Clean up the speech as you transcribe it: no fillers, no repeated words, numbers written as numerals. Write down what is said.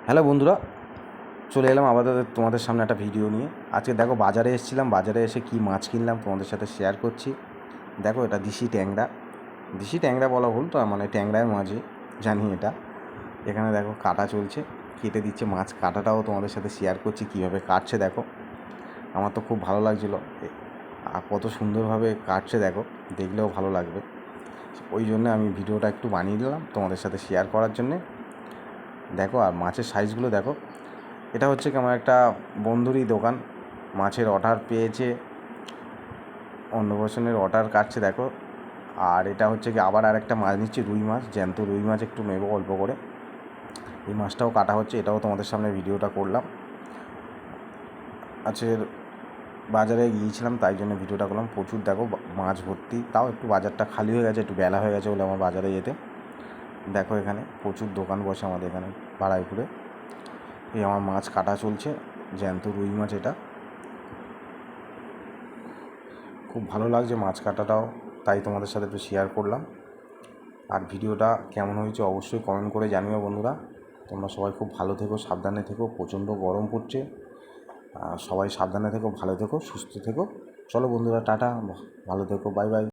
Hello বন্ধুরা, চলে এলাম আবার তোমাদের সামনে একটা ভিডিও নিয়ে। আজকে দেখো বাজারে এসেছিলাম, বাজারে এসে কি মাছ কিনলাম তোমাদের সাথে শেয়ার করছি। দেখো এটা দেশি ট্যাংরা বলা ভুল, তো মানে ট্যাংরার মাঝে জানি এটা। এখানে দেখো কাটা চলছে, কেটে দিচ্ছে মাছ। কাটাটাও তোমাদের সাথে শেয়ার করছি কীভাবে কাটছে। দেখো আমার তো খুব ভালো লাগছিলো, আর কত সুন্দরভাবে কাটছে দেখো, দেখলেও ভালো লাগবে। ওই জন্য আমি ভিডিওটা একটু বানিয়ে দিলাম তোমাদের সাথে শেয়ার করার জন্যে। দেখো আর মাছের সাইজগুলো দেখো। এটা হচ্ছে কি আমার একটা বন্ধুরই দোকান, মাছের অর্ডার পেয়েছে, অন্নপ্রাশনের অর্ডার কাটছে দেখো। আর এটা হচ্ছে কি আবার আরেকটা মাছ নিচ্ছি, রুই মাছ, জ্যান্ত রুই মাছ একটু নেবো অল্প করে। এই মাছটাও কাটা হচ্ছে, এটাও তোমাদের সামনে ভিডিওটা করলাম। আজকের বাজারে গিয়েছিলাম তাই জন্য ভিডিওটা করলাম। প্রচুর দেখো মাছ ভর্তি, তাও একটু বাজারটা খালি হয়ে গেছে, একটু বেলা হয়ে গেছে বলে আমার বাজারে যেতে। দেখো এখানে প্রচুর দোকান বসে আমাদের এখানে বাড়াইপুরে। এই আমার মাছ কাটা চলছে, জ্যান্ত রুই মাছ। এটা খুব ভালো লাগছে মাছ কাটাটাও, তাই তোমাদের সাথে একটু শেয়ার করলাম। আর ভিডিওটা কেমন হয়েছে অবশ্যই কমেন্ট করে জানিও বন্ধুরা। তোমরা সবাই খুব ভালো থেকো, সাবধানে থেকো, প্রচণ্ড গরম পড়ছে। সবাই সাবধানে থেকো, ভালো থেকো, সুস্থ থেকো। চলো বন্ধুরা, টাটা, ভালো থেকো, বাই বাই।